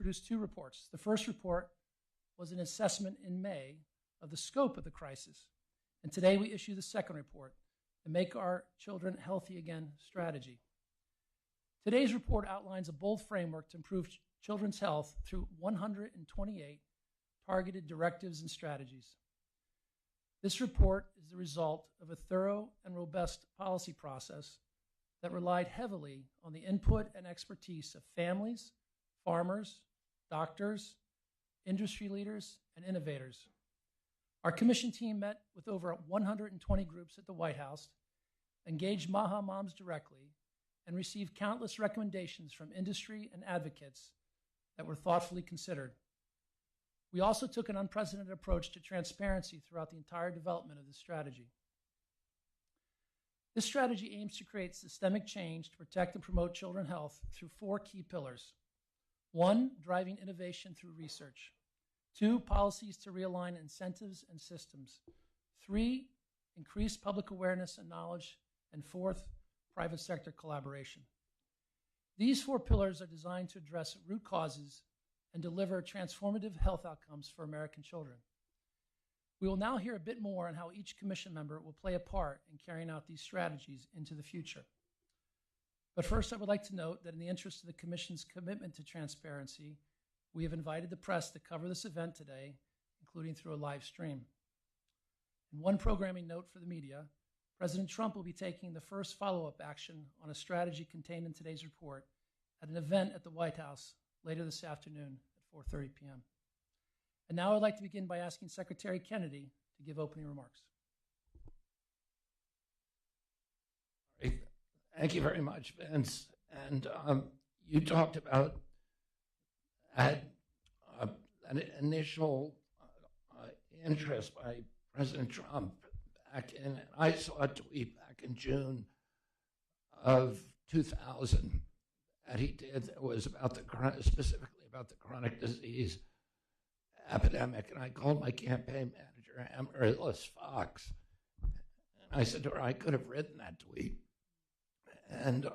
produced two reports. The first report was an assessment in May of the scope of the crisis. And today we issue the second report, the Make Our Children Healthy Again strategy. Today's report outlines a bold framework to improve children's health through 128 targeted directives and strategies. This report is the result of a thorough and robust policy process that relied heavily on the input and expertise of families, farmers, doctors, industry leaders, and innovators. Our commission team met with over 120 groups at the White House, engaged MAHA moms directly, and received countless recommendations from industry and advocates that were thoughtfully considered. We also took an unprecedented approach to transparency throughout the entire development of this strategy. This strategy aims to create systemic change to protect and promote children's health through four key pillars. 1, driving innovation through research. 2, policies to realign incentives and systems. 3, increase public awareness and knowledge. And 4th, private sector collaboration. These four pillars are designed to address root causes and deliver transformative health outcomes for American children. We will now hear a bit more on how each commission member will play a part in carrying out these strategies into the future. But first, I would like to note that in the interest of the Commission's commitment to transparency, we have invited the press to cover this event today, including through a live stream. And one programming note for the media, President Trump will be taking the first follow-up action on a strategy contained in today's report at an event at the White House later this afternoon at 4:30 p.m. And now I'd like to begin by asking Secretary Kennedy to give opening remarks. Thank you very much, Vince. And you talked about an initial interest by President Trump back in, and I saw a tweet back in June of 2000 that he did that was about specifically about the chronic disease epidemic. And I called my campaign manager, Amaryllis Fox, and I said to her, I could have written that tweet. And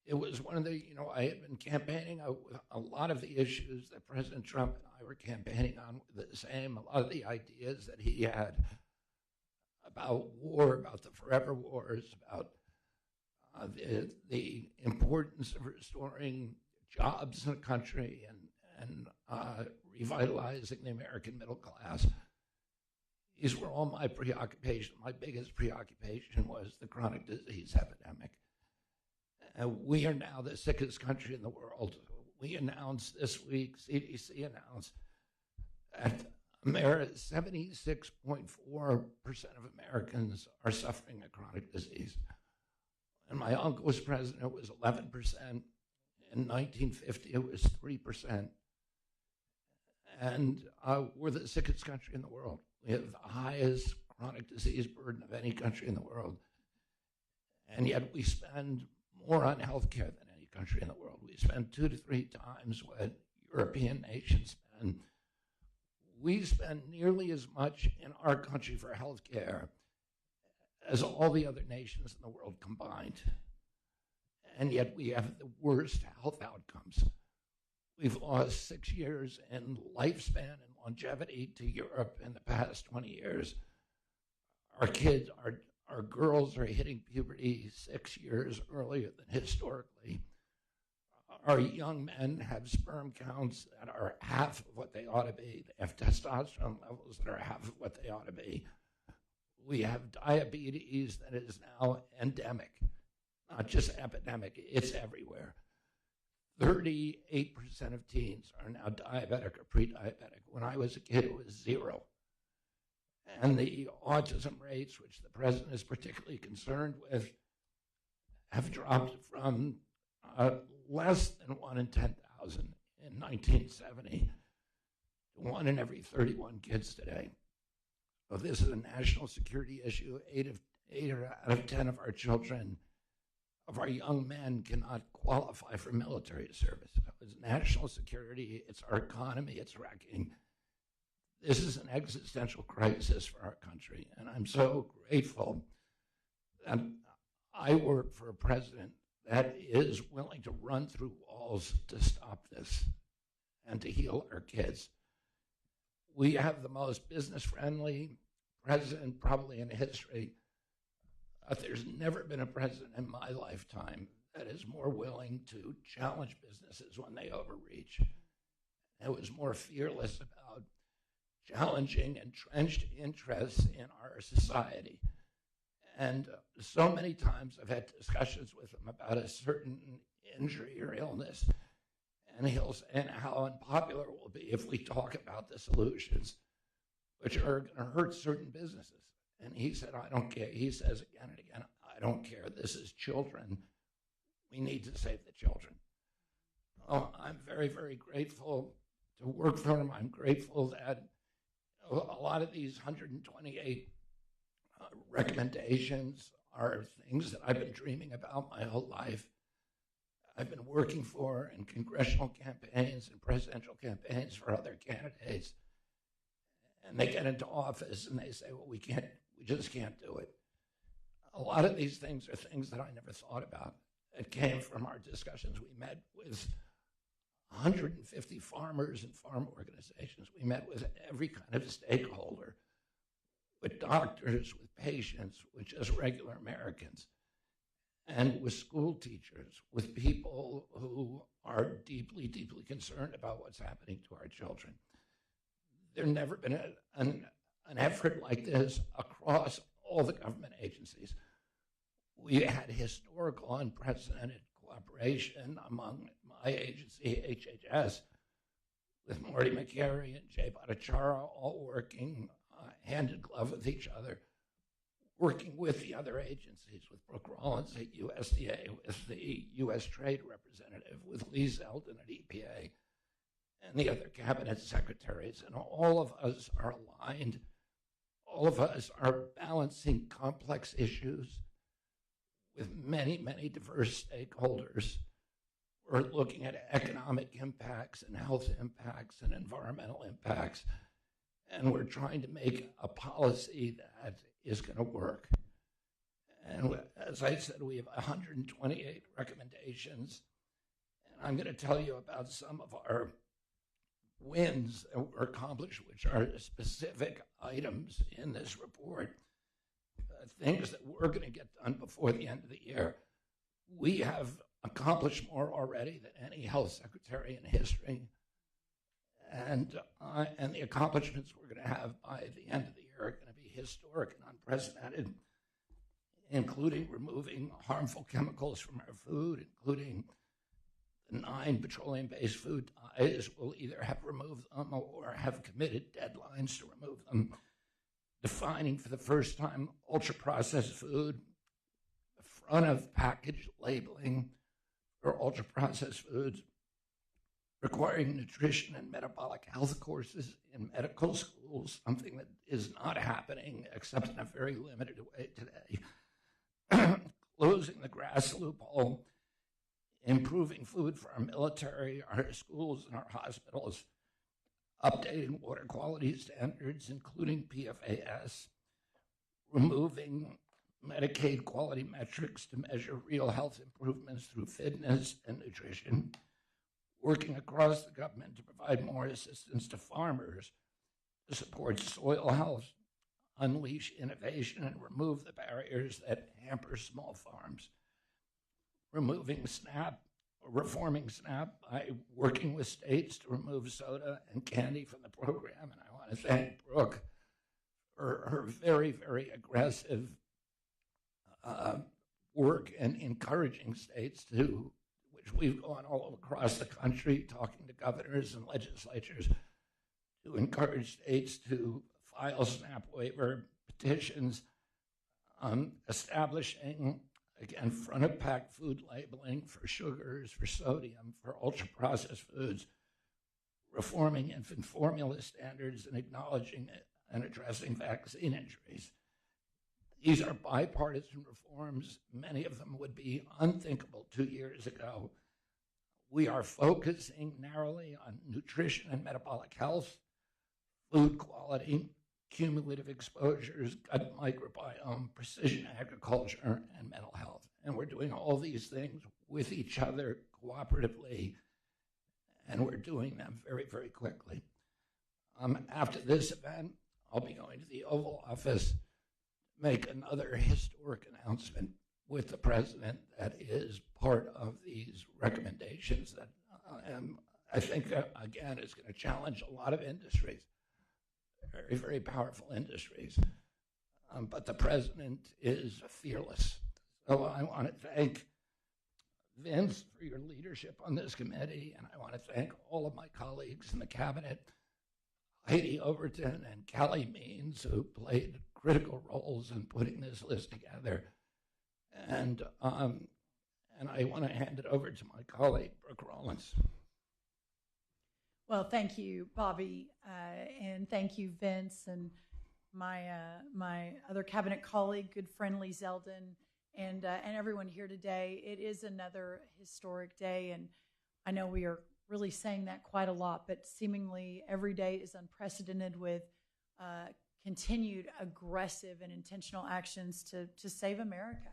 it was one of the, I had been campaigning a lot of the issues that President Trump and I were campaigning on were the same. A lot of the ideas that he had about war, about the forever wars, about the importance of restoring jobs in the country and revitalizing the American middle class. These were all my preoccupation. My biggest preoccupation was the chronic disease epidemic. We are now the sickest country in the world. We announced this week, CDC announced that 76.4% of Americans are suffering a chronic disease. And my uncle was president, it was 11%. In 1950, it was 3%. And we're the sickest country in the world. We have the highest chronic disease burden of any country in the world. And yet we spend more on healthcare than any country in the world. We spend 2 to 3 times what European nations spend. We spend nearly as much in our country for healthcare as all the other nations in the world combined. And yet we have the worst health outcomes. We've lost 6 years in lifespan and longevity to Europe in the past 20 years. Our kids, our girls are hitting puberty 6 years earlier than historically. Our young men have sperm counts that are half of what they ought to be. They have testosterone levels that are half of what they ought to be. We have diabetes that is now endemic, not just epidemic, it's everywhere. 38% of teens are now diabetic or pre-diabetic. When I was a kid, it was 0. And the autism rates, which the president is particularly concerned with, have dropped from less than 1 in 10,000 in 1970 to 1 in every 31 kids today. So this is a national security issue. 8 out of 10 of our children, of our young men, cannot qualify for military service. It's national security, it's our economy, it's wrecking. This is an existential crisis for our country, and I'm so grateful that I work for a president that is willing to run through walls to stop this. and to heal our kids. We have the most business-friendly president probably in history. There's never been a president in my lifetime that is more willing to challenge businesses when they overreach. It was more fearless about challenging entrenched interests in our society. And so many times I've had discussions with him about a certain injury or illness, and he'll say how unpopular it will be if we talk about the solutions, which are going to hurt certain businesses. And he said, I don't care. He says again and again, I don't care. This is children. We need to save the children. Well, I'm very, very grateful to work for him. I'm grateful that a lot of these 128 recommendations are things that I've been dreaming about my whole life. I've been working for in congressional campaigns and presidential campaigns for other candidates. And they get into office and they say, well, we just can't do it. A lot of these things are things that I never thought about. It came from our discussions. We met with 150 farmers and farm organizations. We met with every kind of stakeholder, with doctors, with patients, with just regular Americans, and with school teachers, with people who are deeply, deeply concerned about what's happening to our children. There's never been an effort like this across all the government agencies. We had historical, unprecedented cooperation among my agency, HHS, with Marty McCary and Jay Bhattacharya, all working hand in glove with each other, working with the other agencies, with Brooke Rollins at USDA, with the U.S. Trade Representative, with Lee Zeldin at EPA, and the other cabinet secretaries. And all of us are aligned. All of us are balancing complex issues with many, many diverse stakeholders. We're looking at economic impacts and health impacts and environmental impacts. And we're trying to make a policy that is going to work. And as I said, we have 128 recommendations. And I'm going to tell you about some of our wins that were accomplished, which are specific items in this report, things that we're going to get done before the end of the year. We have accomplished more already than any health secretary in history. And the accomplishments we're going to have by the end of the year are going to be historic and unprecedented, including removing harmful chemicals from our food, including the 9 petroleum-based food dyes. We'll either have removed them or have committed deadlines to remove them, defining for the first time ultra-processed food, the front of package labeling for ultra-processed foods, requiring nutrition and metabolic health courses in medical schools, something that is not happening except in a very limited way today, closing the grass loophole, improving food for our military, our schools, and our hospitals, updating water quality standards, including PFAS, removing Medicaid quality metrics to measure real health improvements through fitness and nutrition, working across the government to provide more assistance to farmers to support soil health, unleash innovation, and remove the barriers that hamper small farms, removing SNAP, or reforming SNAP by working with states to remove soda and candy from the program. And I want to thank Brooke for her very, very aggressive work and encouraging states to, which we've gone all across the country talking to governors and legislatures to encourage states to file SNAP waiver petitions, establishing, again, front-of-pack food labeling for sugars, for sodium, for ultra-processed foods, reforming infant formula standards and acknowledging and addressing vaccine injuries. These are bipartisan reforms. Many of them would be unthinkable 2 years ago. We are focusing narrowly on nutrition and metabolic health, food quality, cumulative exposures, gut microbiome, precision agriculture, and mental health. And we're doing all these things with each other cooperatively. and we're doing them very, very quickly. After this event, I'll be going to the Oval Office to make another historic announcement with the president that is part of these recommendations that I think, again, is going to challenge a lot of industries, very, very powerful industries. But the president is fearless. So I want to thank Vince for your leadership on this committee, and I want to thank all of my colleagues in the cabinet, Heidi Overton and Callie Means, who played critical roles in putting this list together. And I want to hand it over to my colleague, Brooke Rollins. Well, thank you, Bobby, and thank you, Vince, and my other cabinet colleague, good friend Lee Zeldin, and everyone here today. It is another historic day, and I know we are really saying that quite a lot, but seemingly every day is unprecedented with continued aggressive and intentional actions to save America.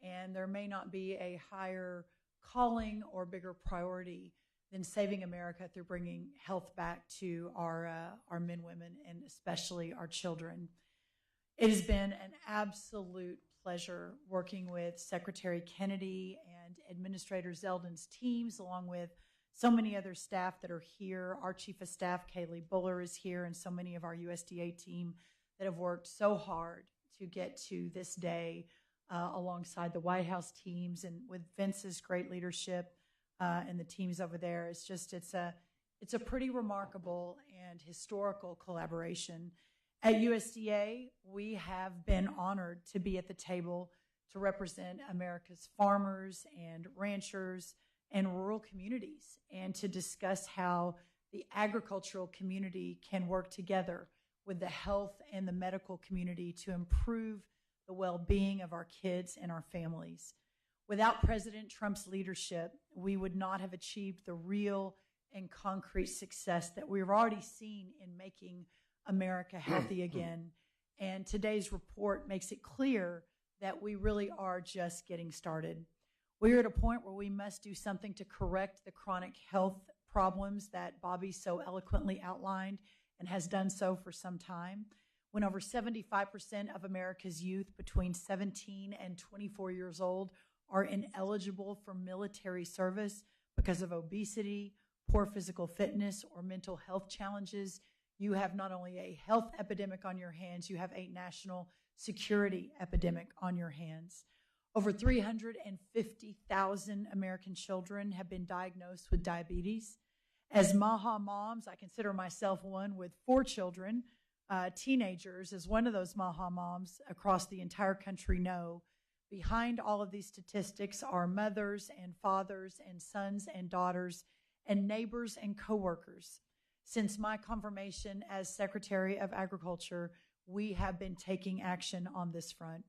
And there may not be a higher calling or bigger priority than saving America through bringing health back to our men, women, and especially our children. It has been an absolute pleasure working with Secretary Kennedy and Administrator Zeldin's teams, along with so many other staff that are here. Our Chief of Staff, Kaylee Buller, is here, and so many of our USDA team that have worked so hard to get to this day alongside the White House teams and with Vince's great leadership and the teams over there. It's a pretty remarkable and historical collaboration. At USDA, we have been honored to be at the table to represent America's farmers and ranchers and rural communities, and to discuss how the agricultural community can work together with the health and the medical community to improve the well-being of our kids and our families. Without President Trump's leadership, we would not have achieved the real and concrete success that we've already seen in making America healthy again. And today's report makes it clear that we really are just getting started. We're at a point where we must do something to correct the chronic health problems that Bobby so eloquently outlined and has done so for some time. When over 75% of America's youth between 17 and 24 years old are ineligible for military service because of obesity, poor physical fitness, or mental health challenges, you have not only a health epidemic on your hands, you have a national security epidemic on your hands. Over 350,000 American children have been diagnosed with diabetes. As MAHA moms, I consider myself one with 4 children, teenagers, as one of those MAHA moms across the entire country know. Behind all of these statistics are mothers and fathers and sons and daughters and neighbors and coworkers. Since my confirmation as Secretary of Agriculture, we have been taking action on this front.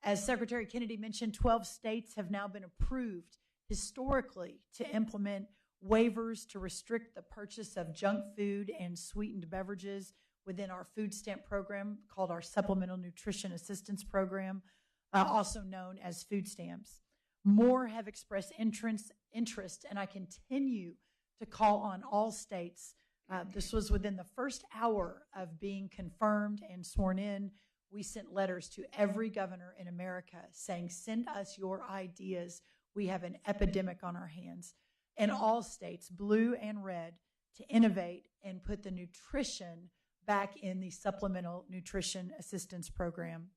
As Secretary Kennedy mentioned, 12 states have now been approved historically to implement waivers to restrict the purchase of junk food and sweetened beverages within our food stamp program called our Supplemental Nutrition Assistance Program, also known as food stamps. More have expressed interest, and I continue to call on all states. This was within the first hour of being confirmed and sworn in. We sent letters to every governor in America saying, send us your ideas. We have an epidemic on our hands. And all states, blue and red, to innovate and put the nutrition back in the Supplemental Nutrition Assistance Program.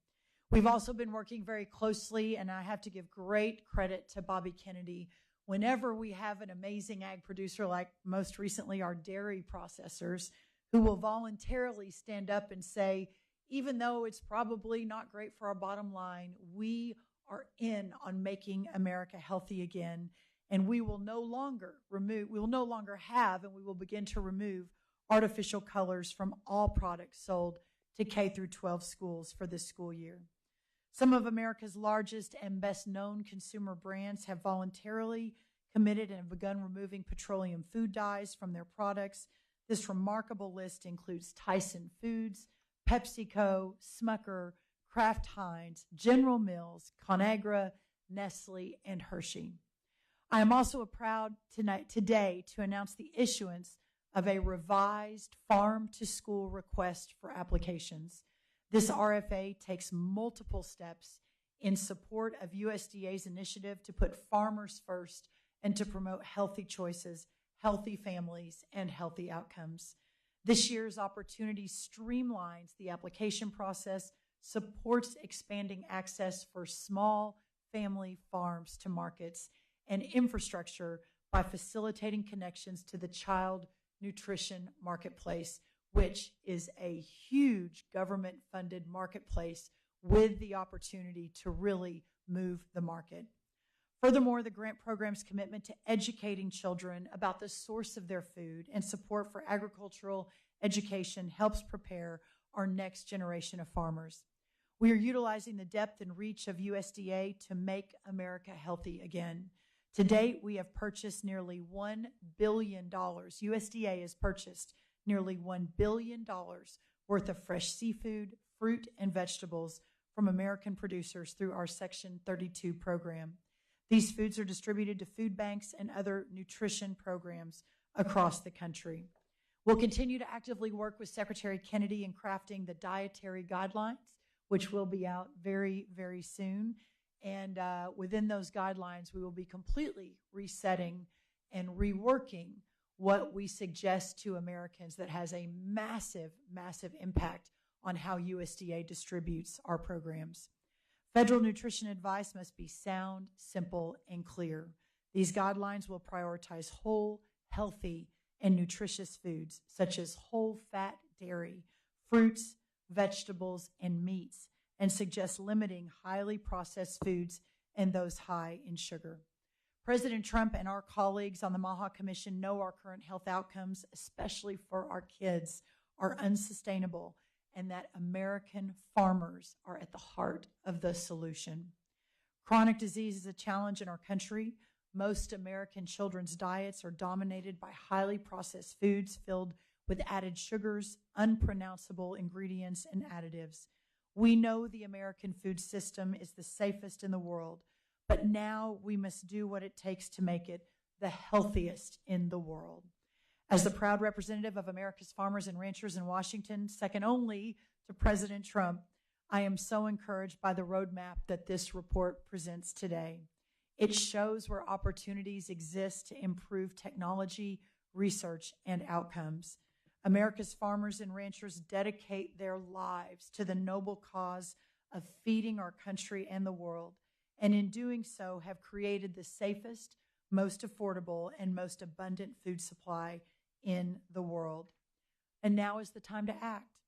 We've also been working very closely, and I have to give great credit to Bobby Kennedy. Whenever we have an amazing ag producer, like most recently our dairy processors, who will voluntarily stand up and say, even though it's probably not great for our bottom line, we are in on making America healthy again, and we will no longer have, and we will begin to remove artificial colors from all products sold to K through 12 schools for this school year. Some of America's largest and best known consumer brands have voluntarily committed and have begun removing petroleum food dyes from their products. This remarkable list includes Tyson Foods, PepsiCo, Smucker, Kraft Heinz, General Mills, ConAgra, Nestle, and Hershey. I am also proud today to announce the issuance of a revised farm-to-school request for applications. This RFA takes multiple steps in support of USDA's initiative to put farmers first and to promote healthy choices, healthy families, and healthy outcomes. This year's opportunity streamlines the application process, supports expanding access for small family farms to markets, and infrastructure by facilitating connections to the child nutrition marketplace, which is a huge government-funded marketplace with the opportunity to really move the market. Furthermore, the grant program's commitment to educating children about the source of their food and support for agricultural education helps prepare our next generation of farmers. We are utilizing the depth and reach of USDA to make America healthy again. To date, we have purchased nearly $1 billion. USDA has purchased nearly $1 billion worth of fresh seafood, fruit, and vegetables from American producers through our Section 32 program. These foods are distributed to food banks and other nutrition programs across the country. We'll continue to actively work with Secretary Kennedy in crafting the dietary guidelines, which will be out very, very soon. And within those guidelines, we will be completely resetting and reworking what we suggest to Americans that has a massive, massive impact on how USDA distributes our programs. Federal nutrition advice must be sound, simple, and clear. These guidelines will prioritize whole, healthy, and nutritious foods, such as whole fat dairy, fruits, vegetables, and meats, and suggest limiting highly processed foods and those high in sugar. President Trump and our colleagues on the MAHA Commission know our current health outcomes, especially for our kids, are unsustainable, and that American farmers are at the heart of the solution. Chronic disease is a challenge in our country. Most American children's diets are dominated by highly processed foods filled with added sugars, unpronounceable ingredients, and additives. We know the American food system is the safest in the world, but now we must do what it takes to make it the healthiest in the world. As the proud representative of America's farmers and ranchers in Washington, second only to President Trump, I am so encouraged by the roadmap that this report presents today. It shows where opportunities exist to improve technology, research, and outcomes. America's farmers and ranchers dedicate their lives to the noble cause of feeding our country and the world, and in doing so have created the safest, most affordable, and most abundant food supply in the world. And now is the time to act.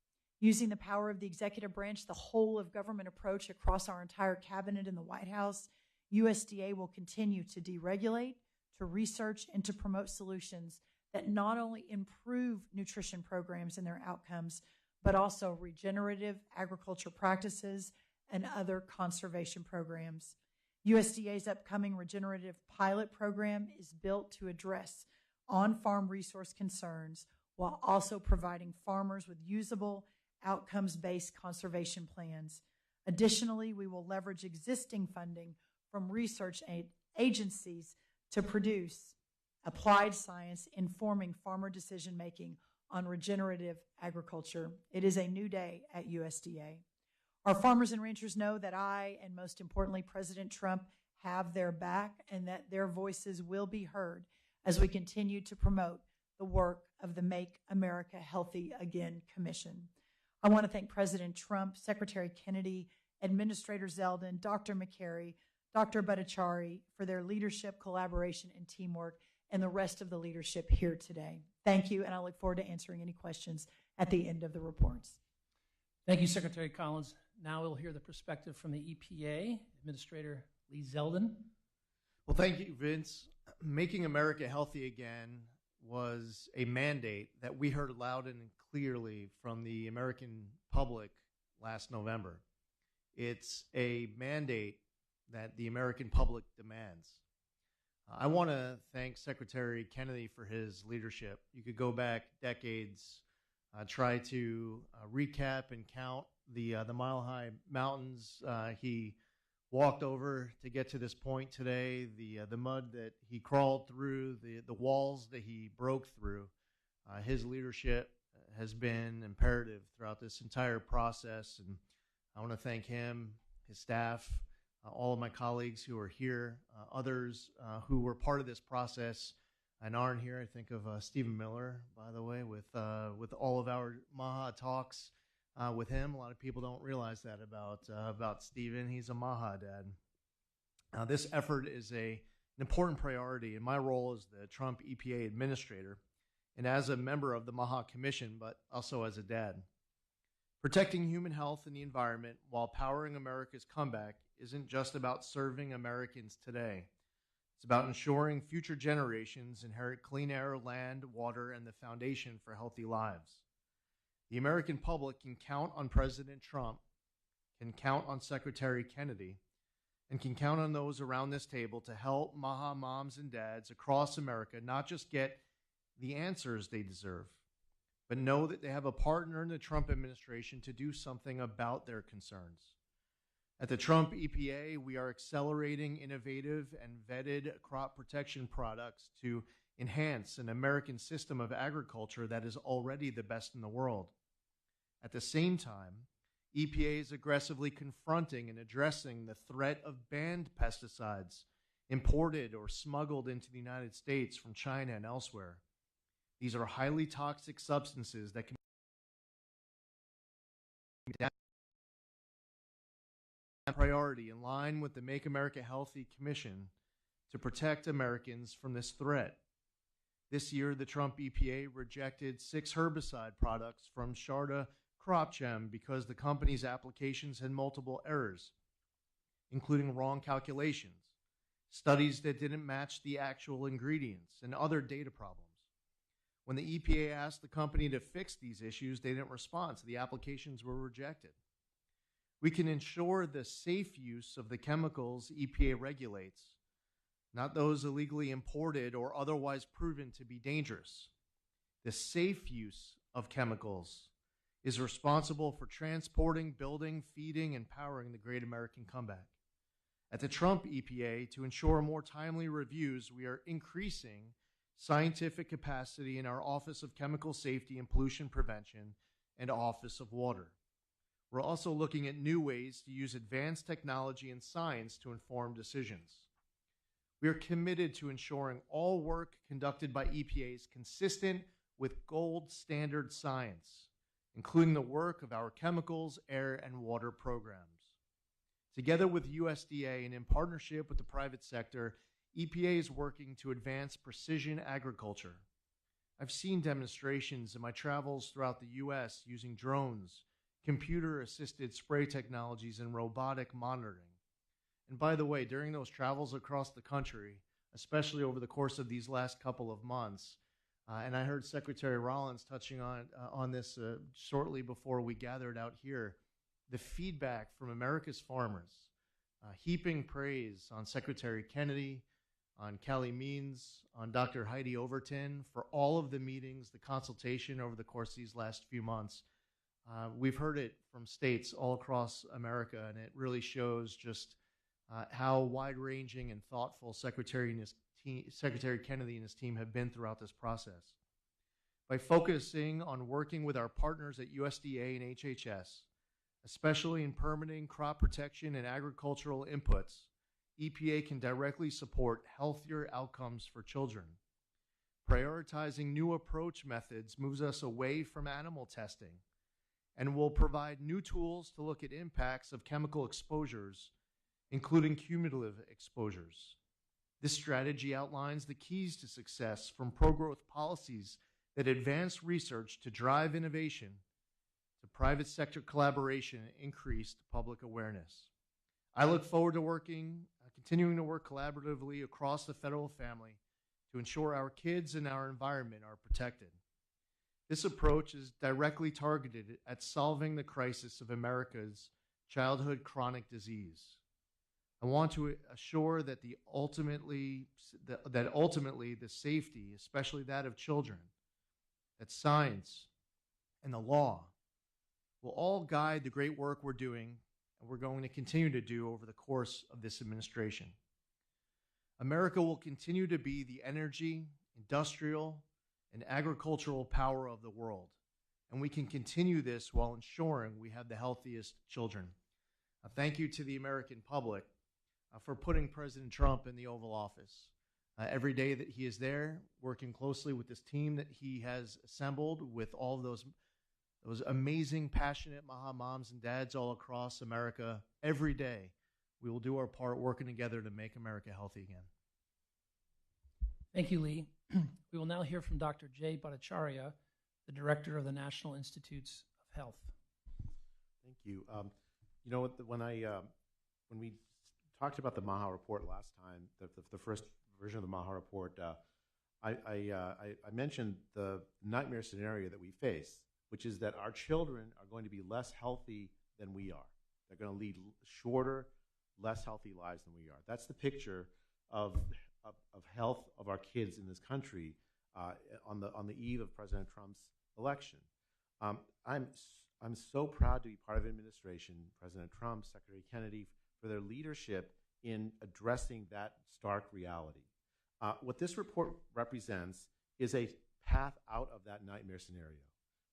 Using the power of the executive branch, the whole of government approach across our entire cabinet in the White House, USDA will continue to deregulate, to research, and to promote solutions that not only improve nutrition programs and their outcomes, but also regenerative agriculture practices and other conservation programs. USDA's upcoming regenerative pilot program is built to address on-farm resource concerns while also providing farmers with usable, outcomes-based conservation plans. Additionally, we will leverage existing funding from research agencies to produce applied science informing farmer decision-making on regenerative agriculture. It is a new day at USDA. Our farmers and ranchers know that I, and most importantly, President Trump, have their back and that their voices will be heard as we continue to promote the work of the Make America Healthy Again Commission. I want to thank President Trump, Secretary Kennedy, Administrator Zeldin, Dr. McCary, Dr. Bhattacharya for their leadership, collaboration, and teamwork, and the rest of the leadership here today. Thank you, and I look forward to answering any questions at the end of the reports. Thank you, Secretary Collins. Now we'll hear the perspective from the EPA, Administrator Lee Zeldin. Well, thank you, Vince. Making America Healthy Again was a mandate that we heard loud and clearly from the American public last November. It's a mandate that the American public demands. I want to thank Secretary Kennedy for his leadership. You could go back decades, try to recap and count the mile-high mountains he walked over to get to this point today, the mud that he crawled through, the walls that he broke through. His leadership has been imperative throughout this entire process, and I want to thank him, his staff, all of my colleagues who are here, others who were part of this process and aren't here. I think of Stephen Miller, by the way, with all of our MAHA talks with him. A lot of people don't realize that about Stephen. He's a MAHA dad. This effort is an important priority in my role as the Trump EPA administrator and as a member of the MAHA Commission, but also as a dad. Protecting human health and the environment while powering America's comeback isn't just about serving Americans today. It's about ensuring future generations inherit clean air, land, water, and the foundation for healthy lives. The American public can count on President Trump, can count on Secretary Kennedy, and can count on those around this table to help MAHA moms and dads across America not just get the answers they deserve, but know that they have a partner in the Trump administration to do something about their concerns. At the Trump EPA, we are accelerating innovative and vetted crop protection products to enhance an American system of agriculture that is already the best in the world. At the same time, EPA is aggressively confronting and addressing the threat of banned pesticides imported or smuggled into the United States from China and elsewhere. These are highly toxic substances that can be a priority in line with the Make America Healthy Commission to protect Americans from this threat. This year, the Trump EPA rejected 6 herbicide products from Sharda CropGem because the company's applications had multiple errors, including wrong calculations, studies that didn't match the actual ingredients, and other data problems. When the EPA asked the company to fix these issues, they didn't respond, so the applications were rejected. We can ensure the safe use of the chemicals EPA regulates, not those illegally imported or otherwise proven to be dangerous. The safe use of chemicals is responsible for transporting, building, feeding, and powering the great American comeback. At the Trump EPA, to ensure more timely reviews, we are increasing scientific capacity in our Office of Chemical Safety and Pollution Prevention and Office of Water. We're also looking at new ways to use advanced technology and science to inform decisions. We are committed to ensuring all work conducted by EPA is consistent with gold standard science, including the work of our chemicals, air, and water programs. Together with USDA and in partnership with the private sector, EPA is working to advance precision agriculture. I've seen demonstrations in my travels throughout the U.S. using drones, computer-assisted spray technologies, and robotic monitoring. And by the way, during those travels across the country, especially over the course of these last couple of months, and I heard Secretary Rollins touching on this shortly before we gathered out here, the feedback from America's farmers, heaping praise on Secretary Kennedy, on Callie Means, on Dr. Heidi Overton for all of the meetings, the consultation over the course of these last few months. We've heard it from states all across America, and it really shows just how wide-ranging and thoughtful Secretary Kennedy and his team have been throughout this process. By focusing on working with our partners at USDA and HHS, especially in permitting, crop protection, and agricultural inputs, EPA can directly support healthier outcomes for children. Prioritizing new approach methods moves us away from animal testing and will provide new tools to look at impacts of chemical exposures, including cumulative exposures. This strategy outlines the keys to success, from pro-growth policies that advance research to drive innovation, to private sector collaboration and increased public awareness. I look forward to continuing to work collaboratively across the federal family to ensure our kids and our environment are protected. This approach is directly targeted at solving the crisis of America's childhood chronic disease. I want to assure that ultimately the safety, especially that of children, that science and the law will all guide the great work we're doing, and we're going to continue to do over the course of this administration. America will continue to be the energy, industrial, and agricultural power of the world, and we can continue this while ensuring we have the healthiest children. Thank you to the American public for putting President Trump in the Oval Office. Every day that he is there, working closely with this team that he has assembled with all of those amazing, passionate MAHA moms and dads all across America, every day we will do our part working together to make America healthy again. Thank you, Lee. We will now hear from Dr. Jay Bhattacharya, the Director of the National Institutes of Health. Thank you. You know, when we talked about the MAHA report last time, the first version of the MAHA report, I mentioned the nightmare scenario that we face, which is that our children are going to be less healthy than we are. They're going to lead shorter, less healthy lives than we are. That's the picture of health of our kids in this country on the eve of President Trump's election. I'm so proud to be part of an administration, President Trump, Secretary Kennedy, for their leadership in addressing that stark reality. What this report represents is a path out of that nightmare scenario.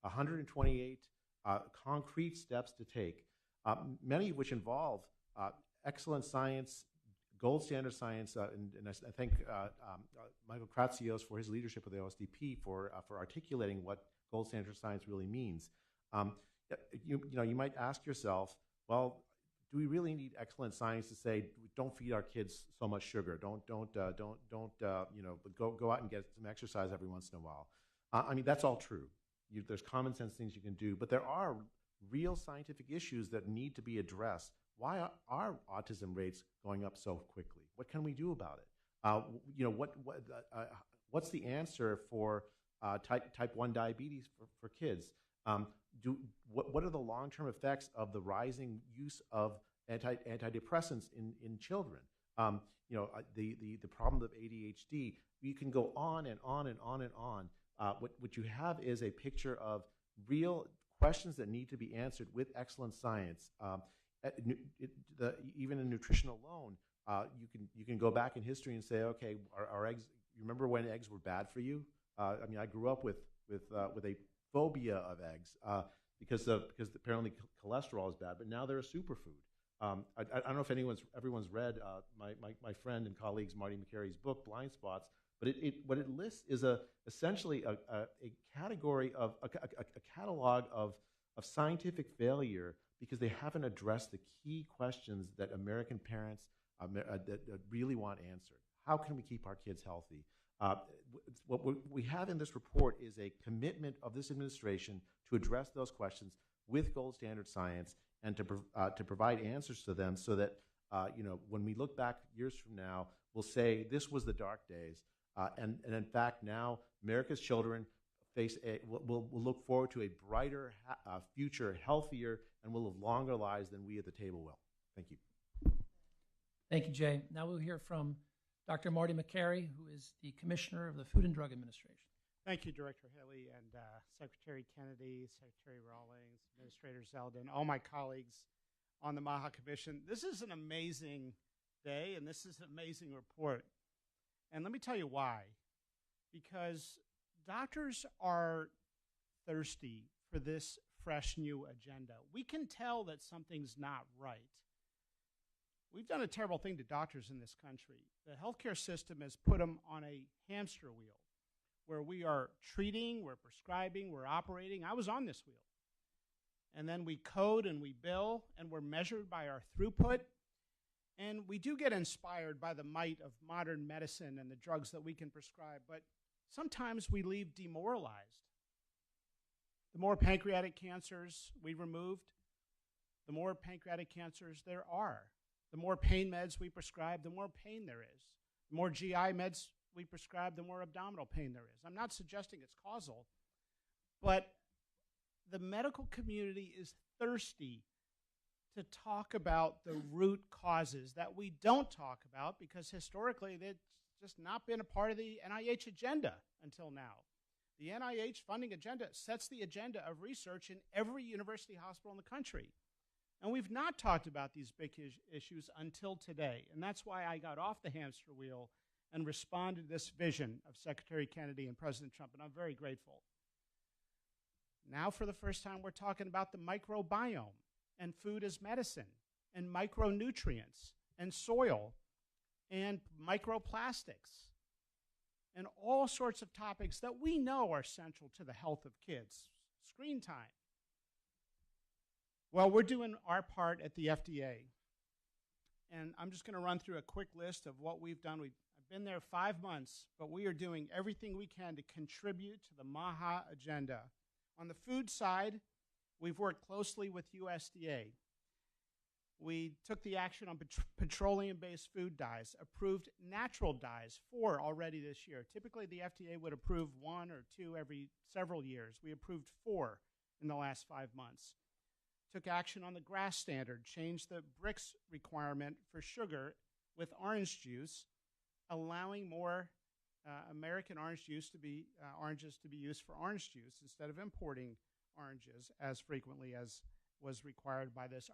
128 concrete steps to take, many of which involve excellent science, gold standard science, and I thank Michael Kratsios for his leadership of the OSDP for articulating what gold standard science really means. You might ask yourself, well, do we really need excellent science to say don't feed our kids so much sugar? Don't go out and get some exercise every once in a while. I mean, that's all true. There's common sense things you can do, but there are real scientific issues that need to be addressed. Why are autism rates going up so quickly? What can we do about it? What's the answer for type 1 diabetes for kids? What are the long-term effects of the rising use of antidepressants in children? The problem of ADHD. You can go on and on and on and on. What you have is a picture of real questions that need to be answered with excellent science. Even in nutrition alone, you can go back in history and say, okay, our eggs. You remember when eggs were bad for you? I grew up with a phobia of eggs because apparently cholesterol is bad, but now they're a superfood. I don't know if everyone's read my friend and colleagues Marty McCary's book Blind Spots, but what it lists is essentially a category of a catalog of scientific failure because they haven't addressed the key questions that American parents that really want answered. How can we keep our kids healthy? What we have in this report is a commitment of this administration to address those questions with gold standard science and to provide answers to them so that when we look back years from now, we'll say this was the dark days. And in fact, now America's children will look forward to a brighter future, healthier, and will live longer lives than we at the table will. Thank you. Thank you, Jay. Now we'll hear from Dr. Marty McCary, who is the Commissioner of the Food and Drug Administration. Thank you, Director Haley and Secretary Kennedy, Secretary Rawlings, Administrator Zeldin, all my colleagues on the MAHA Commission. This is an amazing day, and this is an amazing report. And let me tell you why. Because doctors are thirsty for this fresh new agenda. We can tell that something's not right. We've done a terrible thing to doctors in this country. The healthcare system has put them on a hamster wheel where we are treating, we're prescribing, we're operating. I was on this wheel. And then we code and we bill, and we're measured by our throughput. And we do get inspired by the might of modern medicine and the drugs that we can prescribe, but sometimes we leave demoralized. The more pancreatic cancers we removed, the more pancreatic cancers there are. The more pain meds we prescribe, the more pain there is. The more GI meds we prescribe, the more abdominal pain there is. I'm not suggesting it's causal, but the medical community is thirsty to talk about the root causes that we don't talk about because historically they've just not been a part of the NIH agenda until now. The NIH funding agenda sets the agenda of research in every university hospital in the country. And we've not talked about these big issues until today. And that's why I got off the hamster wheel and responded to this vision of Secretary Kennedy and President Trump, and I'm very grateful. Now, for the first time, we're talking about the microbiome and food as medicine and micronutrients and soil and microplastics and all sorts of topics that we know are central to the health of kids. Screen time. Well, we're doing our part at the FDA. And I'm just going to run through a quick list of what we've done. I've been there 5 months, but we are doing everything we can to contribute to the MAHA agenda. On the food side, we've worked closely with USDA. We took the action on petroleum-based food dyes, approved natural dyes, 4 already this year. Typically, the FDA would approve 1 or 2 every several years. We approved 4 in the last 5 months. Took action on the GRAS standard, changed the BRICS requirement for sugar with orange juice, allowing more American orange juice to be oranges to be used for orange juice instead of importing oranges as frequently as was required by this.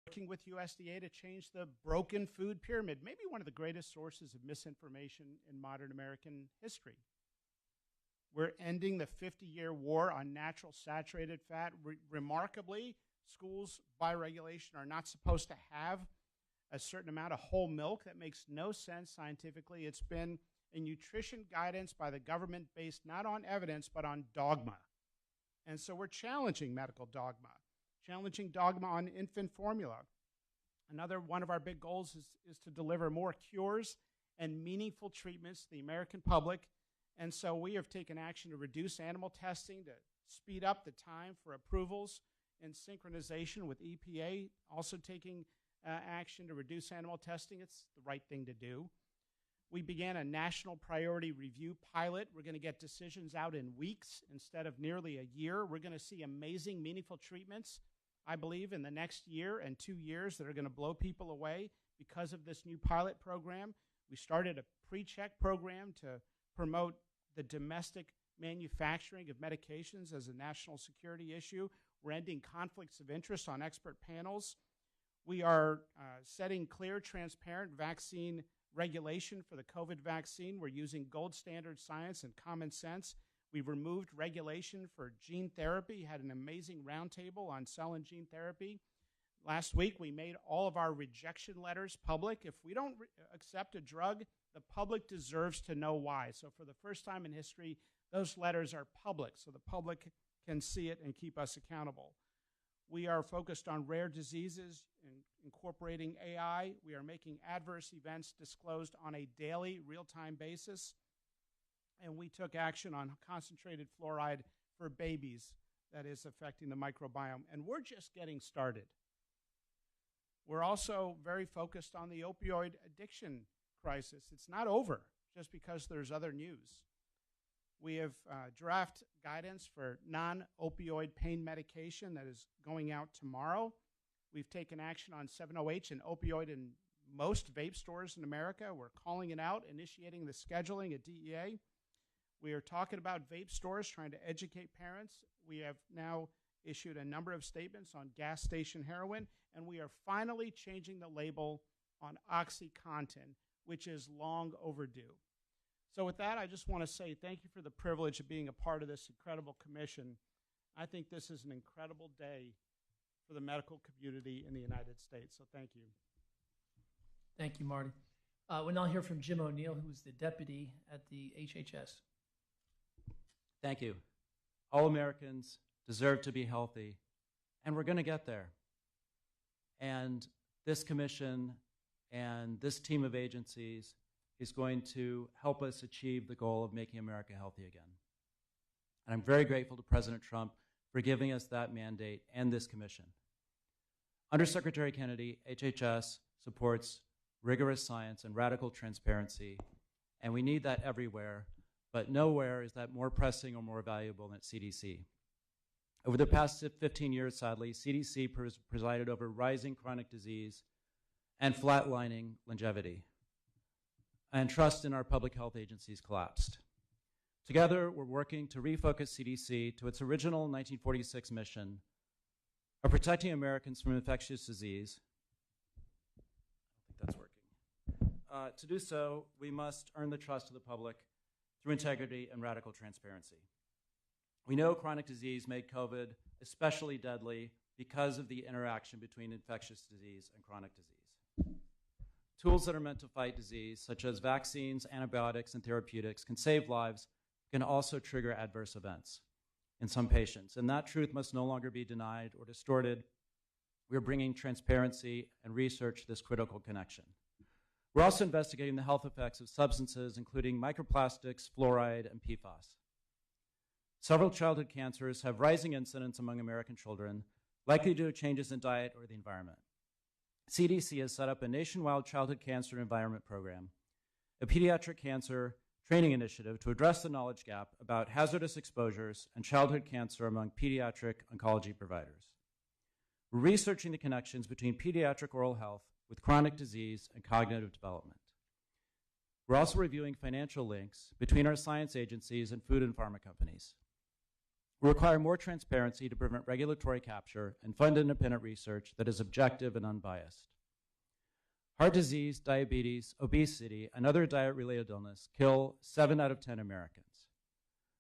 Working with USDA to change the broken food pyramid, maybe one of the greatest sources of misinformation in modern American history. We're ending the 50-year war on natural saturated fat. Remarkably, schools, by regulation, are not supposed to have a certain amount of whole milk. That makes no sense scientifically. It's been a nutrition guidance by the government based not on evidence, but on dogma. And so we're challenging medical dogma, challenging dogma on infant formula. Another one of our big goals is to deliver more cures and meaningful treatments to the American public. And so we have taken action to reduce animal testing, to speed up the time for approvals in synchronization with EPA, also taking action to reduce animal testing. It's the right thing to do. We began a national priority review pilot. We're going to get decisions out in weeks instead of nearly a year. We're going to see amazing, meaningful treatments, I believe, in the next year and 2 years that are going to blow people away because of this new pilot program. We started a pre-check program to promote the domestic manufacturing of medications as a national security issue. We're ending conflicts of interest on expert panels. We are setting clear, transparent vaccine regulation for the COVID vaccine. We're using gold standard science and common sense. We've removed regulation for gene therapy, had an amazing roundtable on cell and gene therapy. Last week, we made all of our rejection letters public. If we don't accept a drug, the public deserves to know why. So for the first time in history, those letters are public, so the public can see it and keep us accountable. We are focused on rare diseases and incorporating AI. We are making adverse events disclosed on a daily, real-time basis. And we took action on concentrated fluoride for babies that is affecting the microbiome. And we're just getting started. We're also very focused on the opioid addiction crisis. It's not over just because there's other news. We have draft guidance for non-opioid pain medication that is going out tomorrow. We've taken action on 7-OH and opioid in most vape stores in America. We're calling it out, initiating the scheduling at DEA. We are talking about vape stores, trying to educate parents. We have now issued a number of statements on gas station heroin, and we are finally changing the label on OxyContin, which is long overdue. So with that, I just want to say thank you for the privilege of being a part of this incredible commission. I think this is an incredible day for the medical community in the United States, so thank you. Thank you, Marty. We'll now hear from Jim O'Neill, who is the deputy at the HHS. Thank you. All Americans deserve to be healthy, and we're going to get there. And this commission and this team of agencies is going to help us achieve the goal of making America healthy again. And I'm very grateful to President Trump for giving us that mandate and this commission. Under Secretary Kennedy, HHS supports rigorous science and radical transparency, and we need that everywhere, but nowhere is that more pressing or more valuable than at CDC. Over the past 15 years, sadly, CDC presided over rising chronic disease and flatlining longevity, and trust in our public health agencies collapsed. Together, we're working to refocus CDC to its original 1946 mission of protecting Americans from infectious disease. I think that's working. To do so, we must earn the trust of the public through integrity and radical transparency. We know chronic disease made COVID especially deadly because of the interaction between infectious disease and chronic disease. Tools that are meant to fight disease, such as vaccines, antibiotics, and therapeutics, can save lives, can also trigger adverse events in some patients. And that truth must no longer be denied or distorted. We're bringing transparency and research to this critical connection. We're also investigating the health effects of substances, including microplastics, fluoride, and PFAS. Several childhood cancers have rising incidence among American children, likely due to changes in diet or the environment. CDC has set up a nationwide childhood cancer environment program, a pediatric cancer training initiative to address the knowledge gap about hazardous exposures and childhood cancer among pediatric oncology providers. We're researching the connections between pediatric oral health with chronic disease and cognitive development. We're also reviewing financial links between our science agencies and food and pharma companies. We require more transparency to prevent regulatory capture and fund independent research that is objective and unbiased. Heart disease, diabetes, obesity, and other diet-related illness kill 7 out of 10 Americans.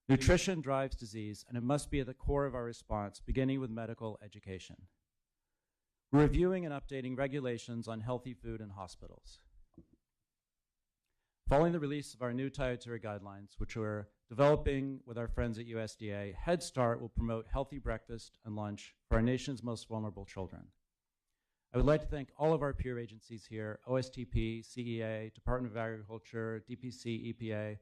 Nutrition drives disease, and it must be at the core of our response, beginning with medical education. We're reviewing and updating regulations on healthy food in hospitals. Following the release of our new dietary guidelines, which we're developing with our friends at USDA, Head Start will promote healthy breakfast and lunch for our nation's most vulnerable children. I would like to thank all of our peer agencies here, OSTP, CEA, Department of Agriculture, DPC, EPA,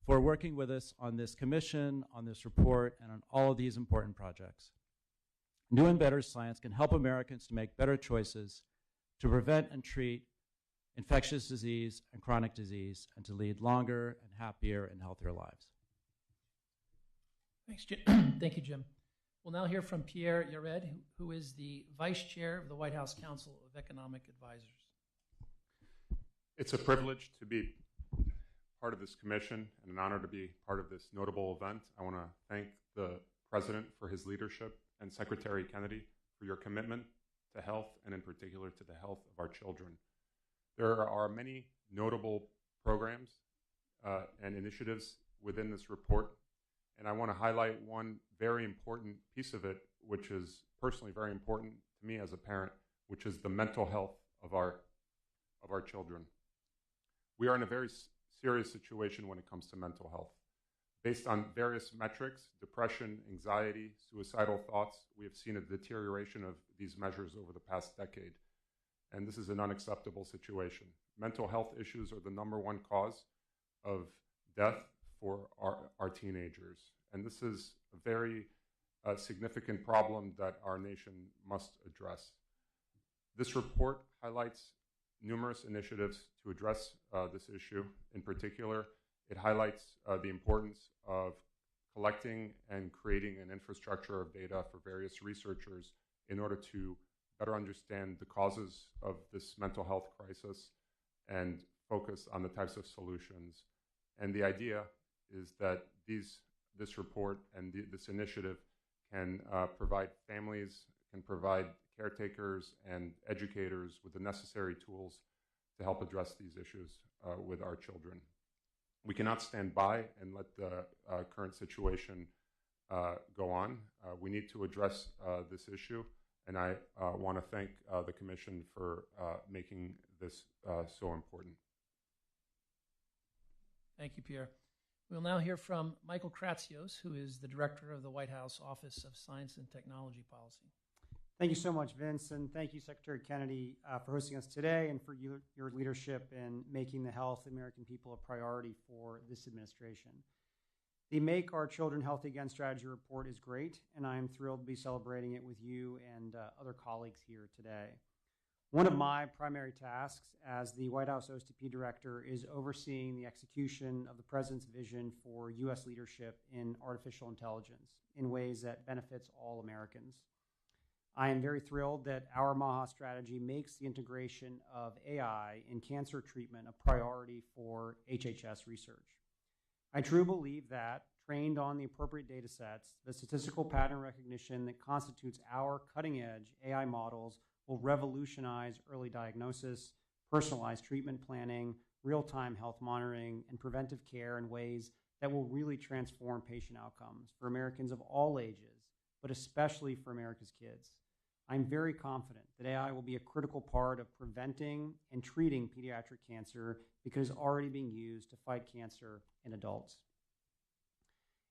for working with us on this commission, on this report, and on all of these important projects. New and better science can help Americans to make better choices to prevent and treat infectious disease and chronic disease, and to lead longer and happier and healthier lives. Thanks, Jim. Thank you, Jim. We'll now hear from Pierre Yared, who is the Vice Chair of the White House Council of Economic Advisors. It's a privilege to be part of this commission and an honor to be part of this notable event. I want to thank the President for his leadership and Secretary Kennedy for your commitment to health, and in particular to the health of our children. There are many notable programs and initiatives within this report, and I want to highlight one very important piece of it, which is personally very important to me as a parent, which is the mental health of our children. We are in a very serious situation when it comes to mental health. Based on various metrics, depression, anxiety, suicidal thoughts, we have seen a deterioration of these measures over the past decade. And this is an unacceptable situation. Mental health issues are the #1 cause of death for our teenagers. And this is a very significant problem that our nation must address. This report highlights numerous initiatives to address this issue. In particular, it highlights the importance of collecting and creating an infrastructure of data for various researchers in order to better understand the causes of this mental health crisis and focus on the types of solutions. And the idea is that this report and this initiative can provide families, can provide caretakers and educators with the necessary tools to help address these issues with our children. We cannot stand by and let the current situation go on. We need to address this issue. And I want to thank the Commission for making this so important. Thank you, Pierre. We'll now hear from Michael Kratsios, who is the Director of the White House Office of Science and Technology Policy. Thank you so much, Vince, and thank you, Secretary Kennedy, for hosting us today and for your leadership in making the health of the American people a priority for this administration. The Make Our Children Healthy Again strategy report is great, and I am thrilled to be celebrating it with you and other colleagues here today. One of my primary tasks as the White House OSTP Director is overseeing the execution of the President's vision for U.S. leadership in artificial intelligence in ways that benefits all Americans. I am very thrilled that our MAHA strategy makes the integration of AI in cancer treatment a priority for HHS research. I truly believe that, trained on the appropriate data sets, the statistical pattern recognition that constitutes our cutting-edge AI models will revolutionize early diagnosis, personalized treatment planning, real-time health monitoring, and preventive care in ways that will really transform patient outcomes for Americans of all ages, but especially for America's kids. I'm very confident that AI will be a critical part of preventing and treating pediatric cancer because it's already being used to fight cancer in adults.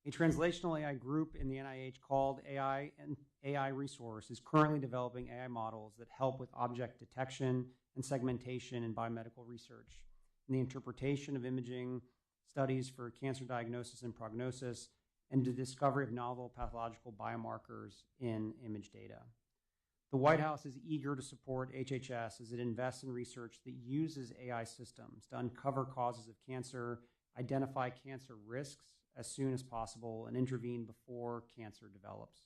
A translational AI group in the NIH called AI Resource is currently developing AI models that help with object detection and segmentation in biomedical research, and the interpretation of imaging studies for cancer diagnosis and prognosis, and the discovery of novel pathological biomarkers in image data. The White House is eager to support HHS as it invests in research that uses AI systems to uncover causes of cancer, identify cancer risks as soon as possible, and intervene before cancer develops.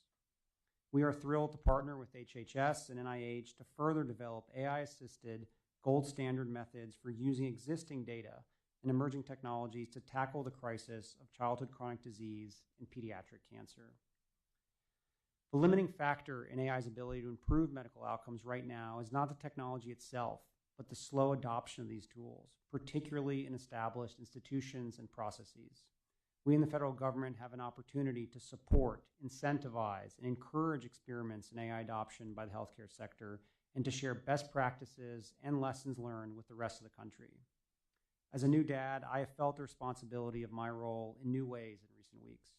We are thrilled to partner with HHS and NIH to further develop AI-assisted gold standard methods for using existing data and emerging technologies to tackle the crisis of childhood chronic disease and pediatric cancer. The limiting factor in AI's ability to improve medical outcomes right now is not the technology itself, but the slow adoption of these tools, particularly in established institutions and processes. We in the federal government have an opportunity to support, incentivize, and encourage experiments in AI adoption by the healthcare sector and to share best practices and lessons learned with the rest of the country. As a new dad, I have felt the responsibility of my role in new ways in recent weeks.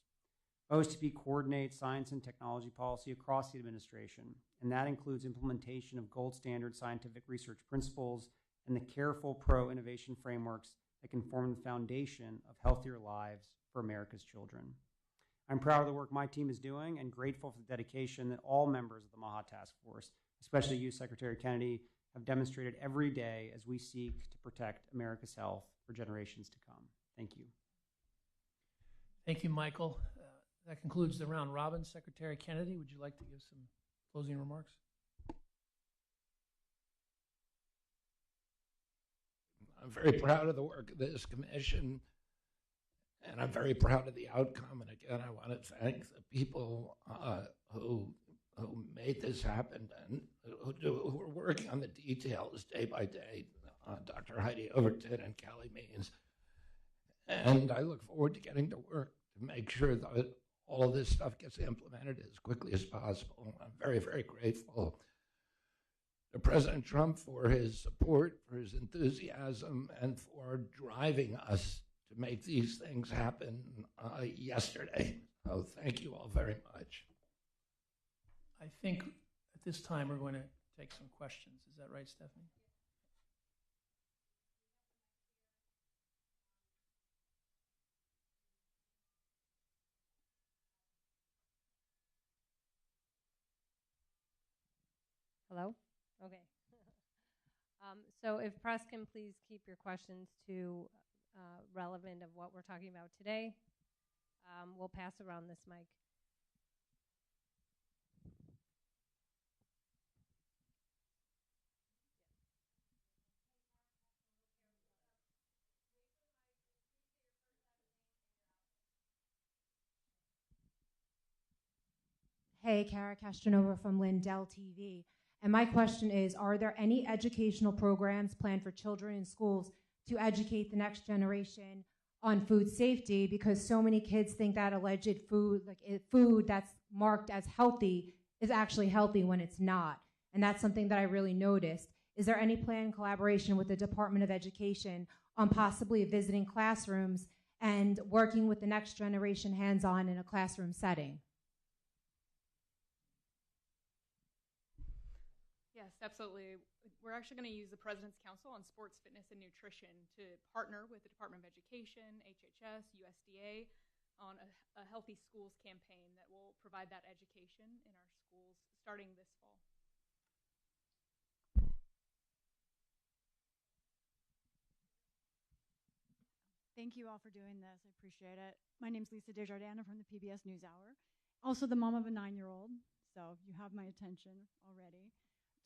OSTP coordinates science and technology policy across the administration, and that includes implementation of gold standard scientific research principles and the careful pro-innovation frameworks that can form the foundation of healthier lives for America's children. I'm proud of the work my team is doing and grateful for the dedication that all members of the MAHA Task Force, especially you, Secretary Kennedy, have demonstrated every day as we seek to protect America's health for generations to come. Thank you. Thank you, Michael. That concludes the round robin. Secretary Kennedy, would you like to give some closing remarks? I'm very proud of the work of this commission, and I'm very proud of the outcome. And again, I want to thank the people who made this happen and who are working on the details day by day, Dr. Heidi Overton and Callie Means. And I look forward to getting to work to make sure that all of this stuff gets implemented as quickly as possible. I'm very, very grateful to President Trump for his support, for his enthusiasm, and for driving us to make these things happen yesterday. So thank you all very much. I think at this time we're going to take some questions. Is that right, Stephanie? Hello? Okay. So if press can please keep your questions to relevant of what we're talking about today. We'll pass around this mic. Hey, Kara Castronova from Lindell TV. And my question is, are there any educational programs planned for children in schools to educate the next generation on food safety? Because so many kids think that alleged food, food that's marked as healthy is actually healthy when it's not. And that's something that I really noticed. Is there any planned collaboration with the Department of Education on possibly visiting classrooms and working with the next generation hands-on in a classroom setting? Yes, absolutely. We're actually going to use the President's Council on Sports, Fitness, and Nutrition to partner with the Department of Education, HHS, USDA on a Healthy Schools campaign that will provide that education in our schools starting this fall. Thank you all for doing this. I appreciate it. My name is Lisa Desjardins. I'm from the PBS NewsHour. Also the mom of a 9-year-old, so you have my attention already.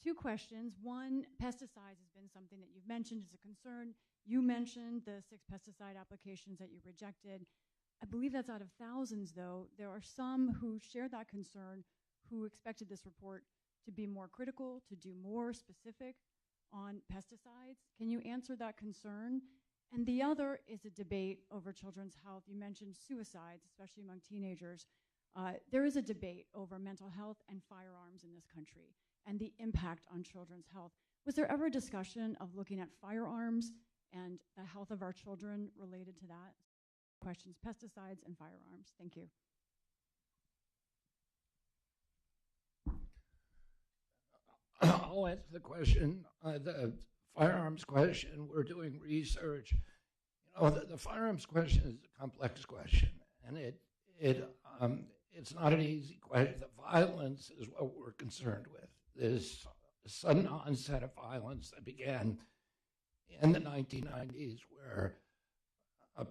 two questions. One, pesticides has been something that you've mentioned as a concern. You mentioned the 6 pesticide applications that you rejected. I believe that's out of thousands, though. There are some who share that concern, who expected this report to be more critical, to do more specific on pesticides. Can you answer that concern? And the other is a debate over children's health. You mentioned suicides, especially among teenagers. There is a debate over mental health and firearms in this country and the impact on children's health. Was there ever a discussion of looking at firearms and the health of our children related to that? Questions, pesticides and firearms. Thank you. I'll answer the question. The firearms question, we're doing research. You know, the firearms question is a complex question, and it's not an easy question. The violence is what we're concerned with. This sudden onset of violence that began in the 1990s, where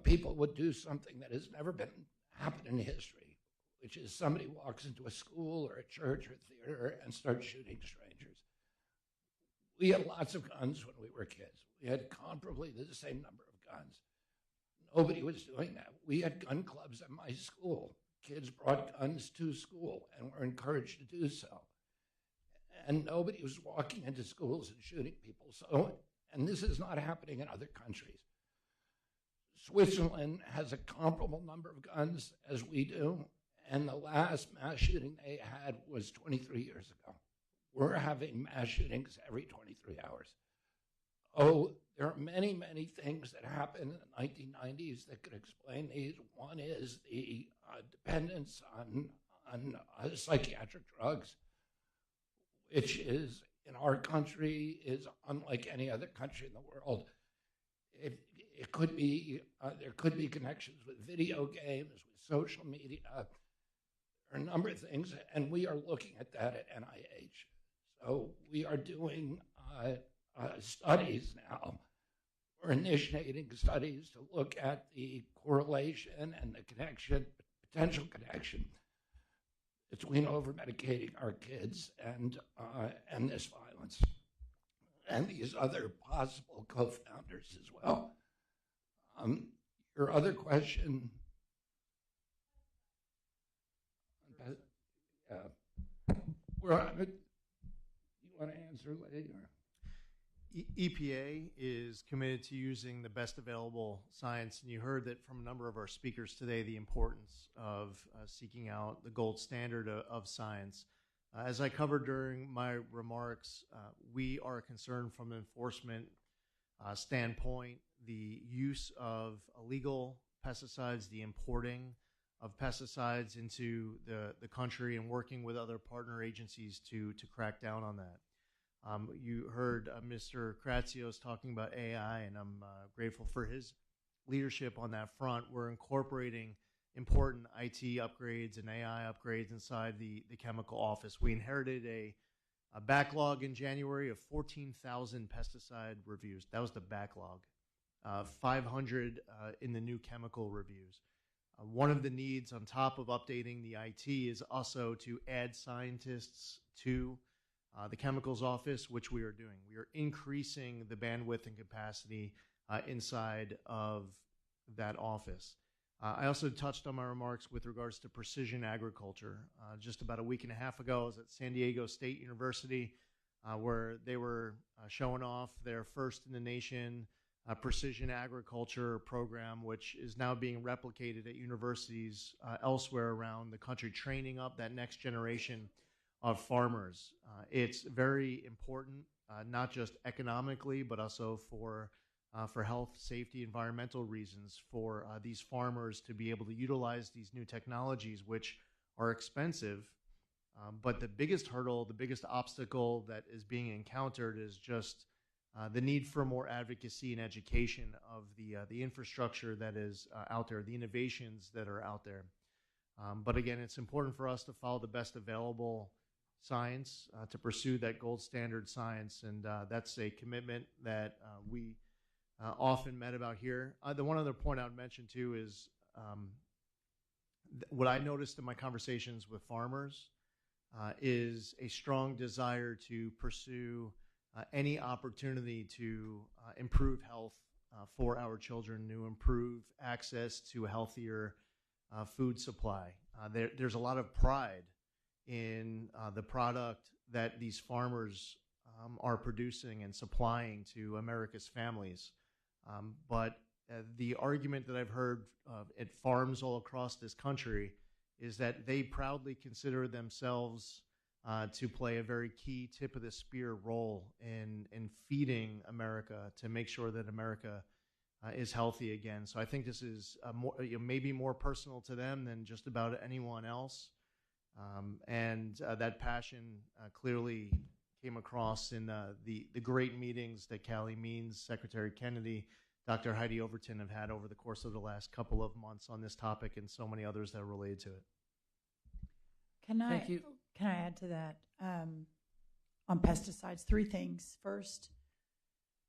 people would do something that has never been happened in history, which is somebody walks into a school or a church or theater and starts shooting strangers. We had lots of guns when we were kids. We had comparably the same number of guns. Nobody was doing that. We had gun clubs at my school. Kids brought guns to school and were encouraged to do so. And nobody was walking into schools and shooting people. So, and this is not happening in other countries. Switzerland has a comparable number of guns as we do, and the last mass shooting they had was 23 years ago. We're having mass shootings every 23 hours. Oh, there are many, many things that happened in the 1990s that could explain these. One is the dependence on psychiatric drugs, which is, in our country, is unlike any other country in the world. It could be, there could be connections with video games, with social media. There are a number of things, and we are looking at that at NIH. So we are doing studies now. We're initiating studies to look at the correlation and the connection, potential connection between over-medicating our kids and this violence, and these other possible co-founders as well. Your other question, you want to answer later? EPA is committed to using the best available science, and you heard that from a number of our speakers today, the importance of seeking out the gold standard of science. As I covered during my remarks, we are concerned from an enforcement standpoint, the use of illegal pesticides, the importing of pesticides into the country, and working with other partner agencies to crack down on that. You heard Mr. Kratsios talking about AI, and I'm grateful for his leadership on that front. We're incorporating important IT upgrades and AI upgrades inside the chemical office. We inherited a backlog in January of 14,000 pesticide reviews. That was the backlog. 500 in the new chemical reviews. One of the needs on top of updating the IT is also to add scientists to the chemicals office, which we are doing. We are increasing the bandwidth and capacity inside of that office. I also touched on my remarks with regards to precision agriculture. Just about a week and a half ago, I was at San Diego State University, where they were showing off their first in the nation precision agriculture program, which is now being replicated at universities elsewhere around the country, training up that next generation of farmers. It's very important, not just economically, but also for health, safety, environmental reasons, for these farmers to be able to utilize these new technologies, which are expensive. But the biggest hurdle, the biggest obstacle that is being encountered is just the need for more advocacy and education of the infrastructure that is out there, the innovations that are out there. But again, it's important for us to follow the best available science, to pursue that gold standard science, and that's a commitment that we often met about here. The one other point I would mention too is what I noticed in my conversations with farmers is a strong desire to pursue any opportunity to improve health for our children, to improve access to a healthier food supply. There's a lot of pride in the product that these farmers are producing and supplying to America's families. But the argument that I've heard at farms all across this country is that they proudly consider themselves to play a very key tip of the spear role in feeding America to make sure that America is healthy again. So I think this is maybe more personal to them than just about anyone else. And that passion clearly came across in the great meetings that Callie Means, Secretary Kennedy, Dr. Heidi Overton have had over the course of the last couple of months on this topic, and so many others that are related to it. Thank you. Can I add to that? On pesticides, 3 things. First,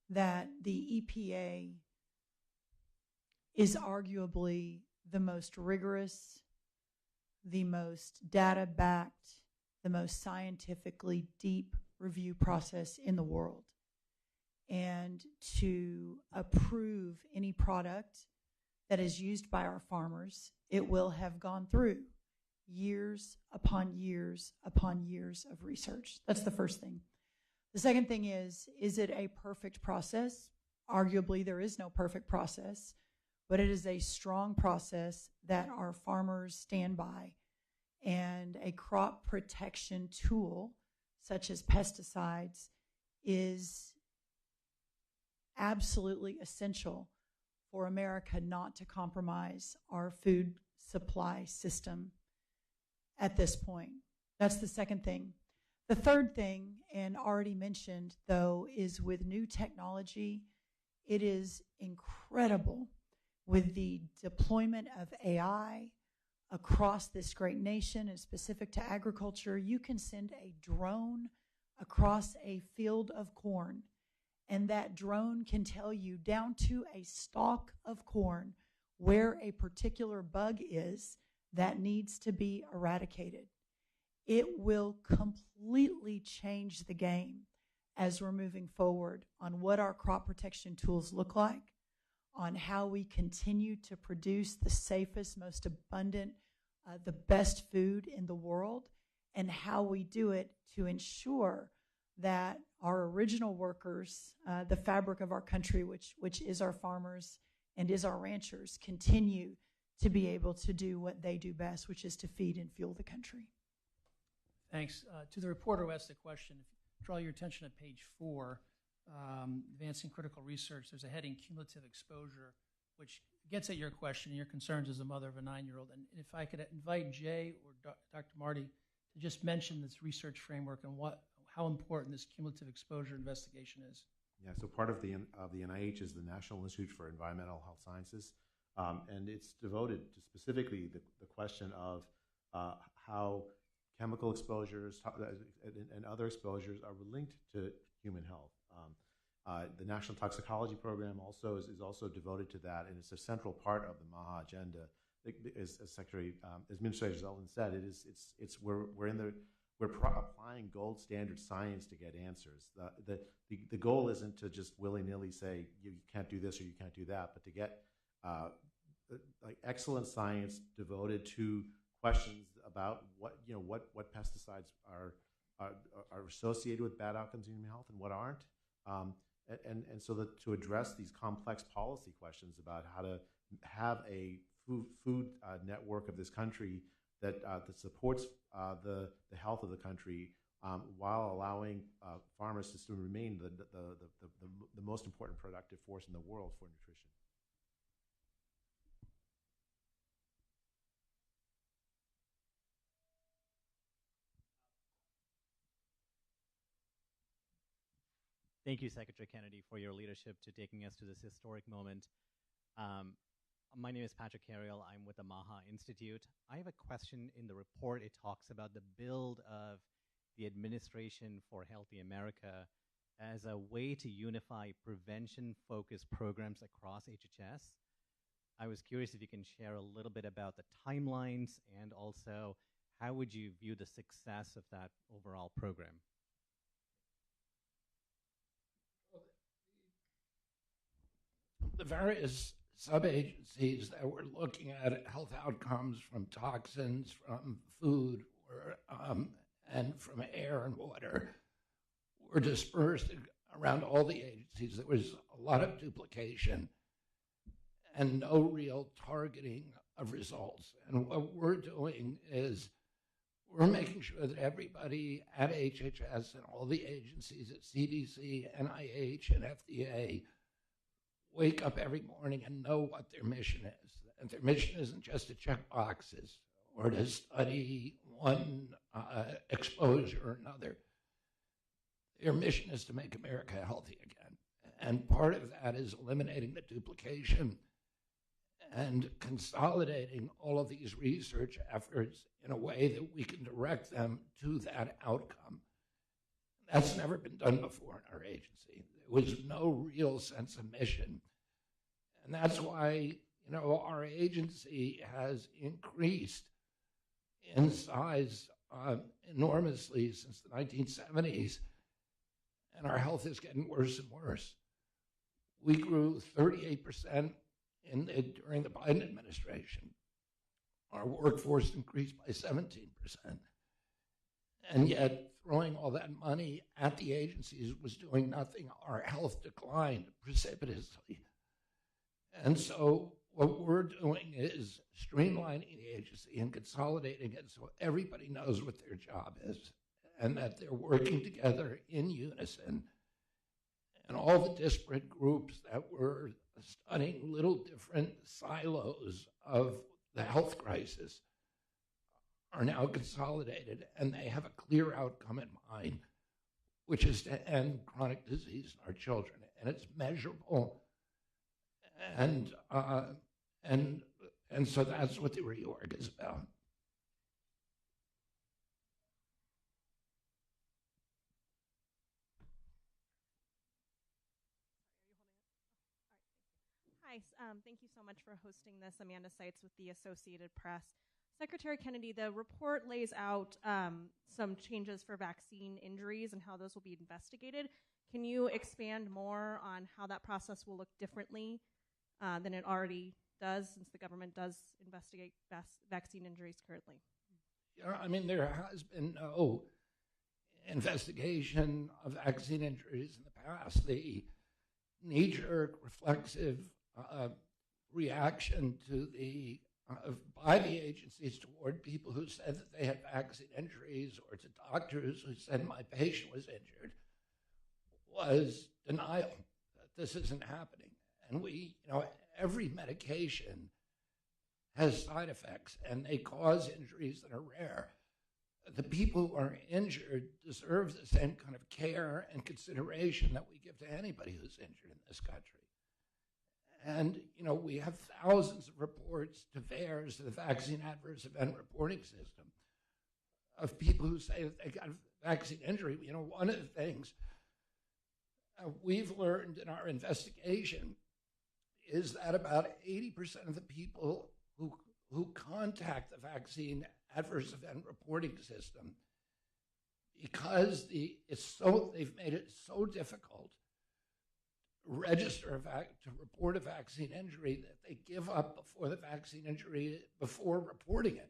that the EPA is arguably the most rigorous, the most data-backed, the most scientifically deep review process in the world. And to approve any product that is used by our farmers, it will have gone through years upon years upon years of research. That's the first thing. The second thing is it a perfect process? Arguably, there is no perfect process, but it is a strong process that our farmers stand by. And a crop protection tool, such as pesticides, is absolutely essential for America not to compromise our food supply system at this point. That's the second thing. The third thing, and already mentioned, though, is with new technology, it is incredible with the deployment of AI across this great nation and specific to agriculture. You can send a drone across a field of corn, and that drone can tell you down to a stalk of corn where a particular bug is that needs to be eradicated. It will completely change the game as we're moving forward on what our crop protection tools look like, on how we continue to produce the safest, most abundant, the best food in the world, and how we do it to ensure that our original workers, the fabric of our country, which is our farmers and is our ranchers, continue to be able to do what they do best, which is to feed and fuel the country. Thanks. To the reporter who asked the question, draw your attention to page 4, Advancing Critical Research. There's a heading, Cumulative Exposure, which gets at your question and your concerns as a mother of a 9-year-old. And if I could invite Jay or Dr. Marty to just mention this research framework and how important this cumulative exposure investigation is. Yeah, so part of the NIH is the National Institute for Environmental Health Sciences, and it's devoted to specifically the question of how chemical exposures and other exposures are linked to human health. The National Toxicology Program also is also devoted to that, and it's a central part of the MAHA agenda. As Administrator Zeldin said, we're applying gold standard science to get answers. The goal isn't to just willy-nilly say you can't do this or you can't do that, but to get like excellent science devoted to questions about what pesticides are associated with bad outcomes in human health and what aren't. And so that to address these complex policy questions about how to have a food network of this country that supports the health of the country while allowing farmers to still remain the most important productive force in the world for nutrition. Thank you, Secretary Kennedy, for your leadership to taking us to this historic moment. My name is Patrick Carriel. I'm with the MAHA Institute. I have a question. In the report, it talks about the build of the Administration for Healthy America as a way to unify prevention-focused programs across HHS. I was curious if you can share a little bit about the timelines and also how would you view the success of that overall program? The various sub-agencies that were looking at health outcomes from toxins, from food, and from air and water were dispersed around all the agencies. There was a lot of duplication and no real targeting of results. And what we're doing is we're making sure that everybody at HHS and all the agencies at CDC, NIH, and FDA wake up every morning and know what their mission is. And their mission isn't just to check boxes or to study one exposure or another. Their mission is to make America healthy again. And part of that is eliminating the duplication and consolidating all of these research efforts in a way that we can direct them to that outcome. That's never been done before in our agency. There was no real sense of mission. And that's why, our agency has increased in size enormously since the 1970s, and our health is getting worse and worse. We grew 38% during the Biden administration. Our workforce increased by 17%. And yet, throwing all that money at the agencies was doing nothing. Our health declined precipitously. And so what we're doing is streamlining the agency and consolidating it so everybody knows what their job is and that they're working together in unison. And all the disparate groups that were studying little different silos of the health crisis are now consolidated, and they have a clear outcome in mind, which is to end chronic disease in our children. And it's measurable. And so that's what the reorg is about. Hi, thank you so much for hosting this. Amanda Seitz with the Associated Press. Secretary Kennedy, the report lays out some changes for vaccine injuries and how those will be investigated. Can you expand more on how that process will look differently than it already does, since the government does investigate vaccine injuries currently? Yeah, I mean, there has been no investigation of vaccine injuries in the past. The knee-jerk reflexive reaction to by the agencies toward people who said that they had vaccine injuries, or to doctors who said my patient was injured, was denial that this isn't happening. And every medication has side effects, and they cause injuries that are rare. The people who are injured deserve the same kind of care and consideration that we give to anybody who's injured in this country. And, we have thousands of reports to VAERS, to the Vaccine Adverse Event Reporting System, of people who say that they got a vaccine injury. One of the things we've learned in our investigation is that about 80% of the people who contact the Vaccine Adverse Event Reporting System, because they've made it so difficult to register to report a vaccine injury, that they give up before the vaccine injury, before reporting it.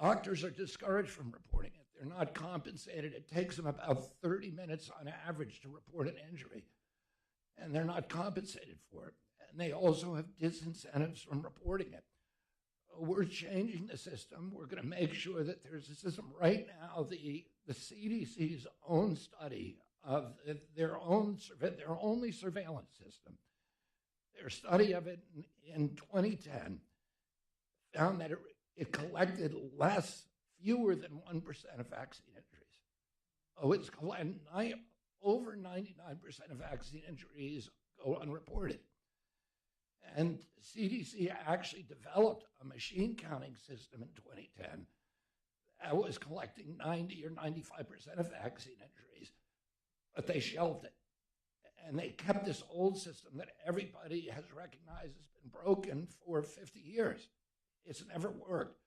Doctors are discouraged from reporting it. They're not compensated. It takes them about 30 minutes on average to report an injury, and they're not compensated for it. And they also have disincentives from reporting it. We're changing the system. We're going to make sure that there's a system. Right now, the CDC's own study of their only surveillance system, their study of it in 2010, found that it collected fewer than 1% of vaccine injuries. It's collected over 99% of vaccine injuries go unreported. And CDC actually developed a machine counting system in 2010 that was collecting 90 or 95% of vaccine injuries, but they shelved it. And they kept this old system that everybody has recognized has been broken for 50 years. It's never worked.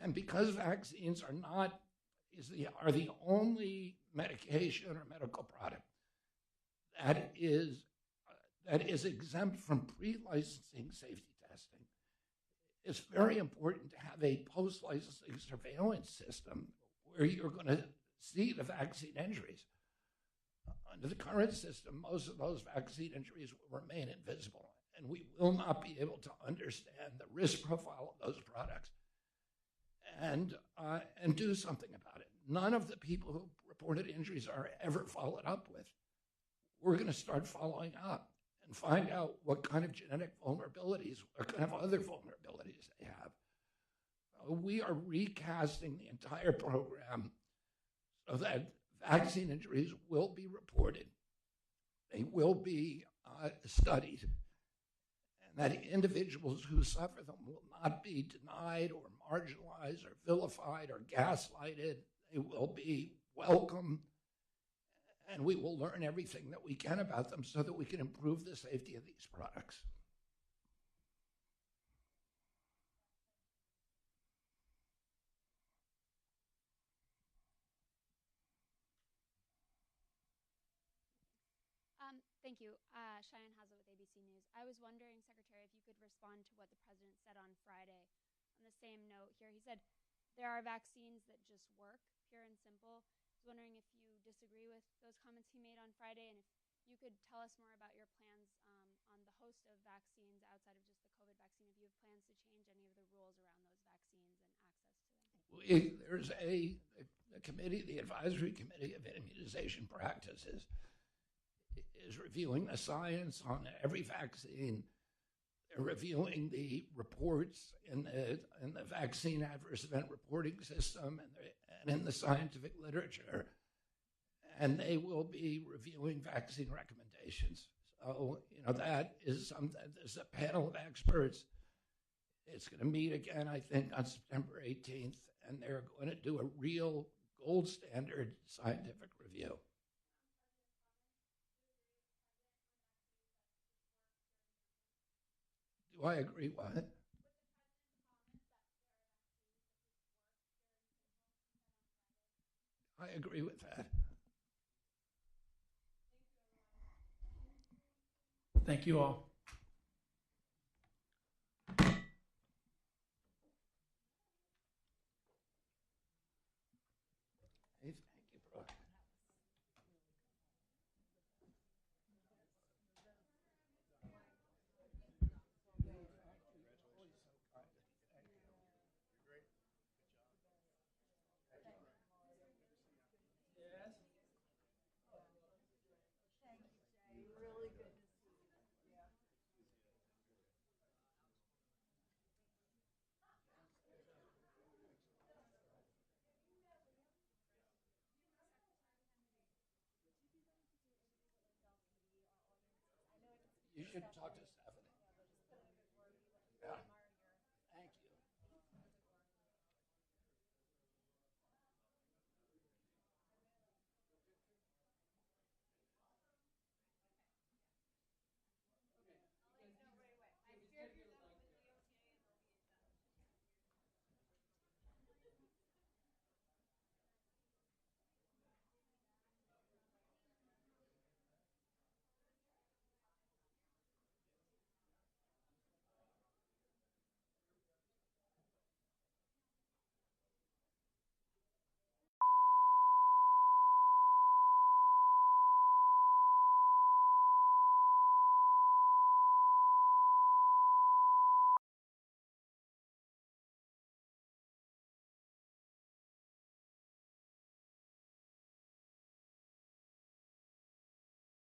And because vaccines are the only medication or medical product that is exempt from pre-licensing safety testing, it's very important to have a post-licensing surveillance system where you're going to see the vaccine injuries. Under the current system, most of those vaccine injuries will remain invisible, and we will not be able to understand the risk profile of those products and do something about it. None of the people who reported injuries are ever followed up with. We're going to start following up and find out what kind of genetic vulnerabilities, what kind of other vulnerabilities they have. We are recasting the entire program so that vaccine injuries will be reported, they will be studied, and that individuals who suffer them will not be denied or marginalized or vilified or gaslighted. They will be welcome, and we will learn everything that we can about them so that we can improve the safety of these products. Thank you. Cheyenne Haza with ABC News. I was wondering, Secretary, if you could respond to what the President said on Friday. On the same note here, he said there are vaccines that just work, pure and simple. I was wondering if you disagree with those comments he made on Friday, and if you could tell us more about your plans on the host of vaccines outside of just the COVID vaccine, if you have plans to change any of the rules around those vaccines and access to them. There's a committee, the Advisory Committee of Immunization Practices, is reviewing the science on every vaccine. They're reviewing the reports in the vaccine adverse event reporting system and in the scientific literature. And they will be reviewing vaccine recommendations. So, that is something, there's a panel of experts. It's going to meet again, I think, on September 18th, and they're going to do a real gold standard scientific review. Do I agree with it? I agree with that. Thank you all. Hey, thank you, bro. You should talk to